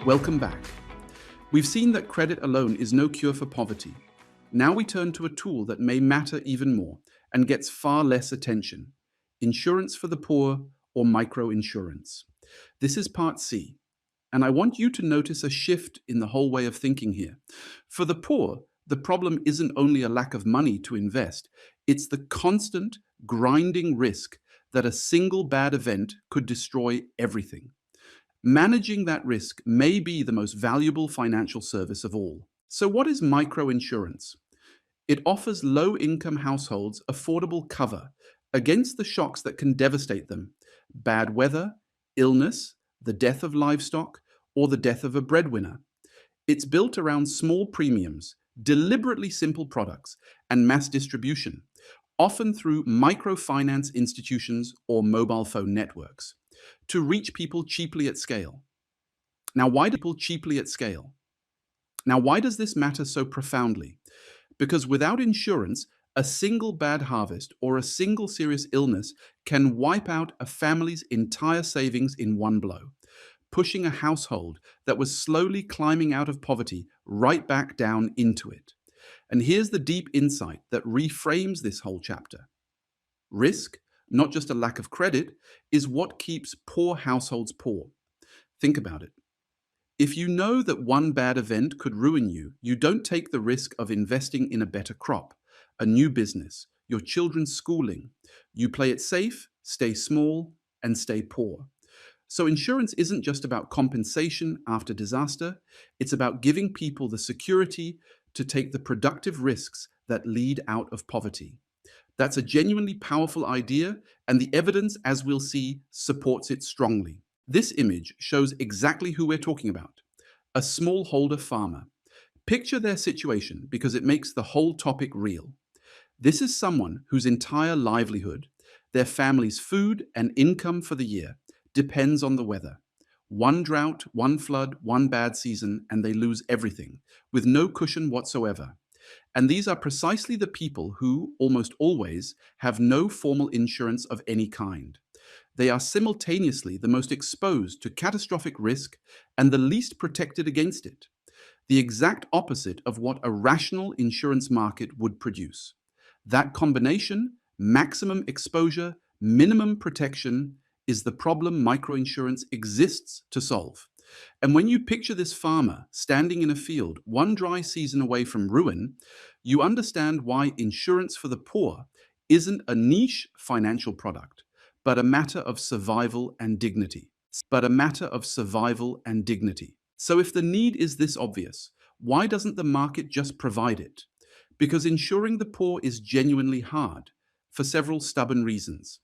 Welcome back. We've seen that credit alone is no cure for poverty. Now we turn to a tool that may matter even more and gets far less attention: insurance for the poor, or microinsurance. This is part C, and I want you to notice a shift in the whole way of thinking here. For the poor, the problem isn't only a lack of money to invest, it's the constant, grinding risk that a single bad event could destroy everything. Managing that risk may be the most valuable financial service of all. So, what is microinsurance? It offers low-income households affordable cover against the shocks that can devastate them: bad weather, illness, the death of livestock, or the death of a breadwinner. It's built around small premiums, deliberately simple products, and mass distribution, often through microfinance institutions or mobile phone networks, to reach people cheaply at scale. Now, why do people cheaply at scale? Now, why does this matter so profoundly? Because without insurance, a single bad harvest or a single serious illness can wipe out a family's entire savings in one blow, pushing a household that was slowly climbing out of poverty right back down into it. And here's the deep insight that reframes this whole chapter. Risk, not just a lack of credit, is what keeps poor households poor. Think about it. If you know that one bad event could ruin you, you don't take the risk of investing in a better crop, a new business, your children's schooling. You play it safe, stay small, and stay poor. So insurance isn't just about compensation after disaster, it's about giving people the security to take the productive risks that lead out of poverty. That's a genuinely powerful idea, and the evidence, as we'll see, supports it strongly. This image shows exactly who we're talking about: a smallholder farmer. Picture their situation because it makes the whole topic real. This is someone whose entire livelihood, their family's food and income for the year, depends on the weather. One drought, one flood, one bad season, and they lose everything, with no cushion whatsoever. And these are precisely the people who, almost always, have no formal insurance of any kind. They are simultaneously the most exposed to catastrophic risk and the least protected against it. The exact opposite of what a rational insurance market would produce. That combination, maximum exposure, minimum protection, is the problem microinsurance exists to solve. And when you picture this farmer standing in a field one dry season away from ruin, you understand why insurance for the poor isn't a niche financial product, but a matter of survival and dignity. So if the need is this obvious, why doesn't the market just provide it? Because insuring the poor is genuinely hard, for several stubborn reasons.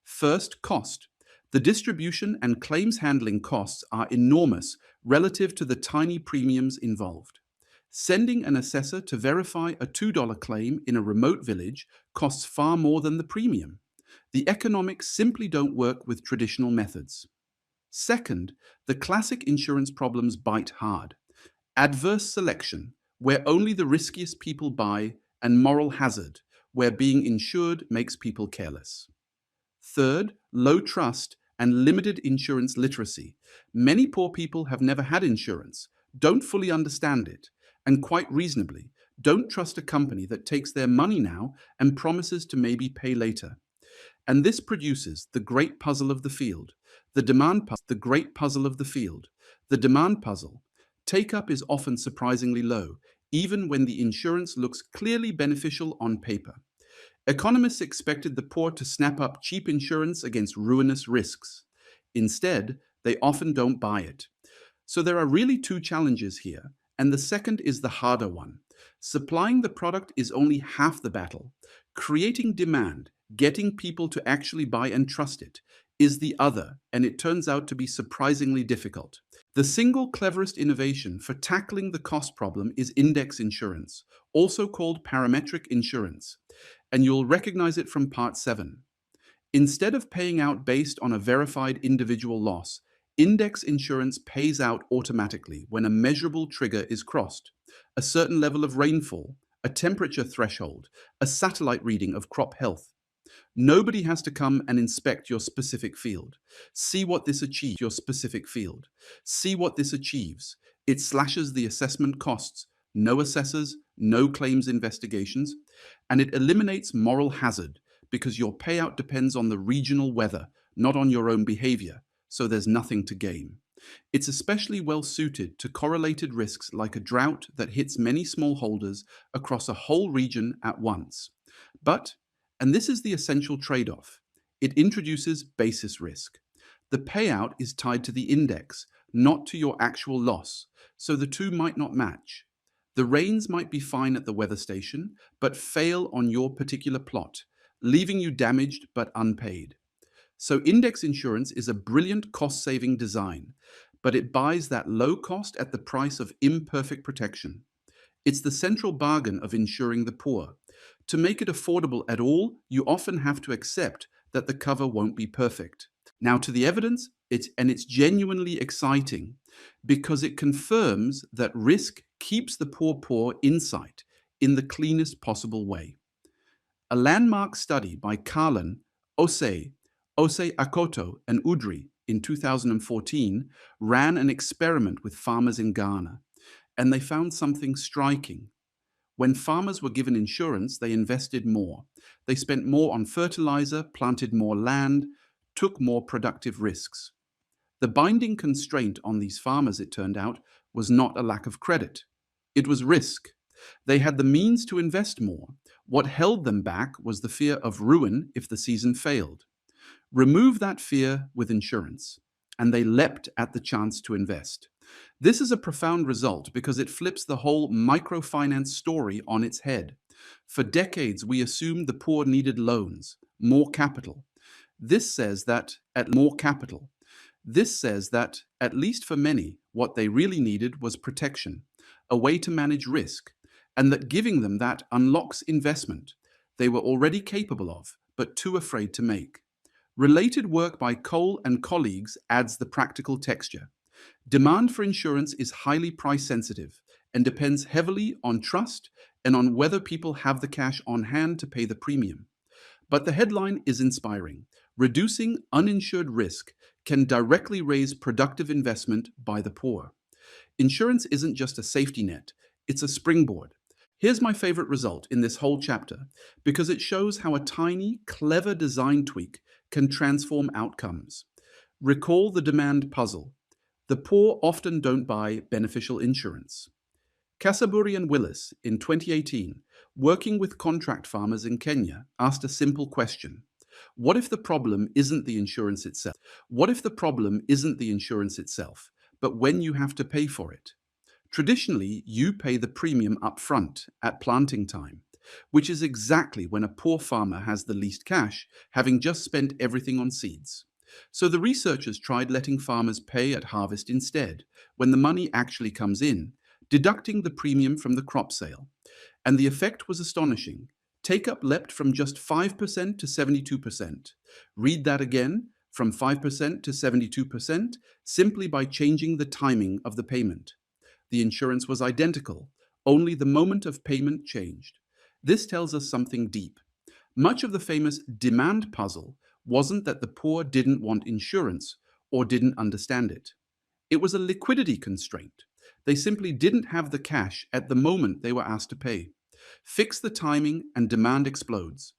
First, cost. The distribution and claims handling costs are enormous relative to the tiny premiums involved. Sending an assessor to verify a $2 claim in a remote village costs far more than the premium. The economics simply don't work with traditional methods. Second, the classic insurance problems bite hard. Adverse selection, where only the riskiest people buy, and moral hazard, where being insured makes people careless. Third, low trust and limited insurance literacy. Many poor people have never had insurance, don't fully understand it, and quite reasonably, don't trust a company that takes their money now and promises to maybe pay later. And this produces the great puzzle of the field, the demand puzzle. Take-up is often surprisingly low, even when the insurance looks clearly beneficial on paper. Economists expected the poor to snap up cheap insurance against ruinous risks. Instead, they often don't buy it. So there are really two challenges here, and the second is the harder one. Supplying the product is only half the battle. Creating demand, getting people to actually buy and trust it, is the other, and it turns out to be surprisingly difficult. The single cleverest innovation for tackling the cost problem is index insurance, also called parametric insurance, and you'll recognize it from Part 7. Instead of paying out based on a verified individual loss, index insurance pays out automatically when a measurable trigger is crossed: a certain level of rainfall, a temperature threshold, a satellite reading of crop health. Nobody has to come and inspect your specific field. See what this achieves. Your specific field. See what this achieves. It slashes the assessment costs. No assessors, no claims investigations, and it eliminates moral hazard because your payout depends on the regional weather, not on your own behavior, so there's nothing to gain. It's especially well suited to correlated risks like a drought that hits many smallholders across a whole region at once. But, and this is the essential trade-off, it introduces basis risk. The payout is tied to the index, not to your actual loss, so the two might not match. The rains might be fine at the weather station, but fail on your particular plot, leaving you damaged but unpaid. So index insurance is a brilliant cost-saving design, but it buys that low cost at the price of imperfect protection. It's the central bargain of insuring the poor. To make it affordable at all, you often have to accept that the cover won't be perfect. Now to the evidence, it's genuinely exciting because it confirms that risk keeps the poor in sight in the cleanest possible way. A landmark study by Karlan, Osei Akoto, and Udry in 2014 ran an experiment with farmers in Ghana, and they found something striking. When farmers were given insurance, they invested more. They spent more on fertilizer, planted more land, took more productive risks. The binding constraint on these farmers, it turned out, was not a lack of credit. It was risk. They had the means to invest more. What held them back was the fear of ruin if the season failed. Remove that fear with insurance, and they leapt at the chance to invest. This is a profound result because it flips the whole microfinance story on its head. For decades, we assumed the poor needed loans, more capital. This says that at least for many, what they really needed was protection, a way to manage risk, and that giving them that unlocks investment they were already capable of, but too afraid to make. Related work by Cole and colleagues adds the practical texture. Demand for insurance is highly price sensitive and depends heavily on trust and on whether people have the cash on hand to pay the premium. But the headline is inspiring. Reducing uninsured risk can directly raise productive investment by the poor. Insurance isn't just a safety net, it's a springboard. Here's my favorite result in this whole chapter, because it shows how a tiny, clever design tweak can transform outcomes. Recall the demand puzzle. The poor often don't buy beneficial insurance. Kasaburi and Willis, in 2018, working with contract farmers in Kenya, asked a simple question. What if the problem isn't the insurance itself? But when you have to pay for it? Traditionally, you pay the premium up front at planting time, which is exactly when a poor farmer has the least cash, having just spent everything on seeds. So the researchers tried letting farmers pay at harvest instead, when the money actually comes in, deducting the premium from the crop sale. And the effect was astonishing. Take-up leapt from just 5% to 72%. Read that again, from 5% to 72%, simply by changing the timing of the payment. The insurance was identical, only the moment of payment changed. This tells us something deep. Much of the famous demand puzzle wasn't that the poor didn't want insurance or didn't understand it. It was a liquidity constraint. They simply didn't have the cash at the moment they were asked to pay. Fix the timing and demand explodes.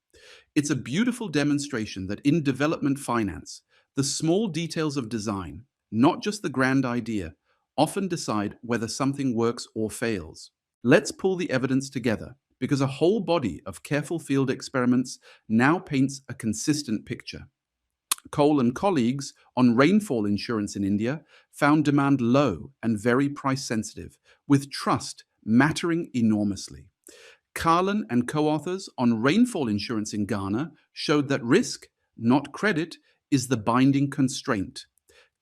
It's a beautiful demonstration that in development finance, the small details of design, not just the grand idea, often decide whether something works or fails. Let's pull the evidence together, because a whole body of careful field experiments now paints a consistent picture. Cole and colleagues on rainfall insurance in India found demand low and very price sensitive, with trust mattering enormously. Karlan and co-authors on rainfall insurance in Ghana showed that risk, not credit, is the binding constraint.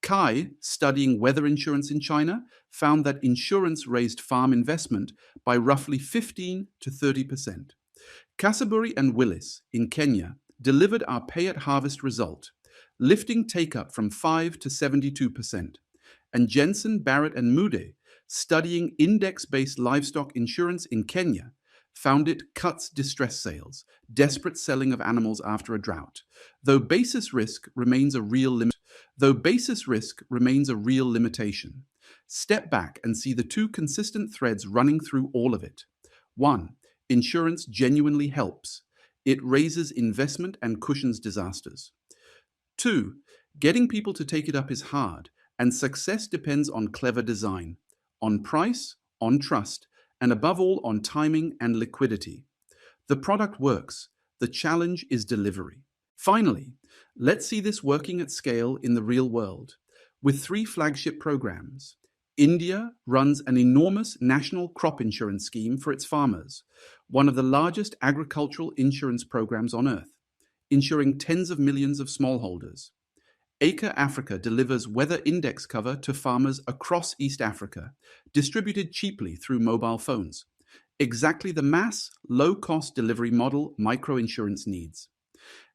Kai, studying weather insurance in China, found that insurance raised farm investment by roughly 15 to 30%. Kasaburi and Willis in Kenya delivered our pay-at-harvest result, lifting take-up from 5 to 72%. And Jensen, Barrett, and Mude, studying index-based livestock insurance in Kenya, found it cuts distress sales, desperate selling of animals after a drought. Though basis risk remains a real limitation. Step back and see the two consistent threads running through all of it. 1. Insurance genuinely helps. It raises investment and cushions disasters. 2. Getting people to take it up is hard, and success depends on clever design, on price, on trust, and above all on timing and liquidity. The product works. The challenge is delivery. Finally, let's see this working at scale in the real world. With 3 flagship programs, India runs an enormous national crop insurance scheme for its farmers, one of the largest agricultural insurance programs on earth, insuring tens of millions of smallholders. Acre Africa delivers weather index cover to farmers across East Africa, distributed cheaply through mobile phones. Exactly the mass, low-cost delivery model microinsurance needs.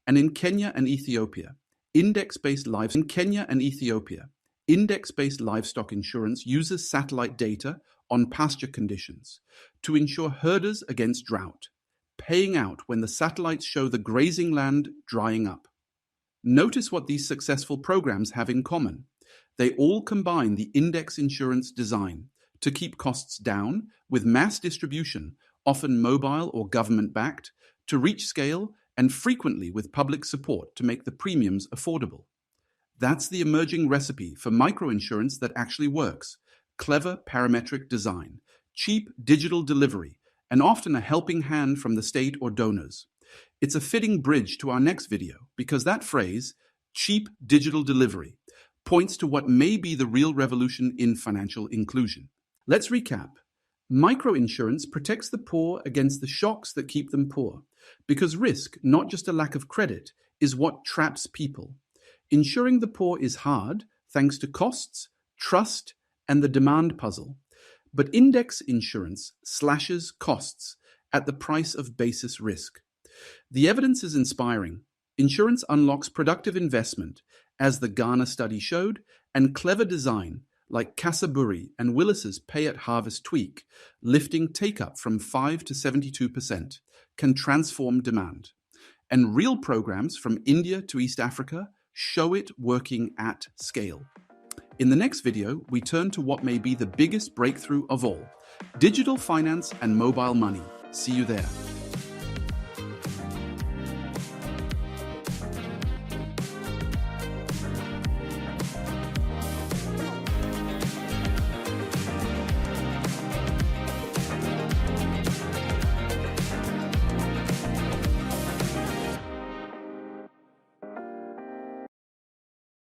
And in Kenya and Ethiopia, index-based livestock insurance uses satellite data on pasture conditions to ensure herders against drought, paying out when the satellites show the grazing land drying up. Notice what these successful programs have in common. They all combine the index insurance design to keep costs down with mass distribution, often mobile or government-backed, to reach scale and frequently with public support to make the premiums affordable. That's the emerging recipe for microinsurance that actually works. Clever parametric design, cheap digital delivery, and often a helping hand from the state or donors. It's a fitting bridge to our next video because that phrase, cheap digital delivery, points to what may be the real revolution in financial inclusion. Let's recap. Microinsurance protects the poor against the shocks that keep them poor, because risk, not just a lack of credit, is what traps people. Insuring the poor is hard, thanks to costs, trust, and the demand puzzle. But index insurance slashes costs at the price of basis risk. The evidence is inspiring. Insurance unlocks productive investment, as the Ghana study showed, and clever design, like Casaburi and Willis's pay-at-harvest tweak, lifting take-up from 5 to 72%, can transform demand. And real programs from India to East Africa show it working at scale. In the next video, we turn to what may be the biggest breakthrough of all: digital finance and mobile money. See you there.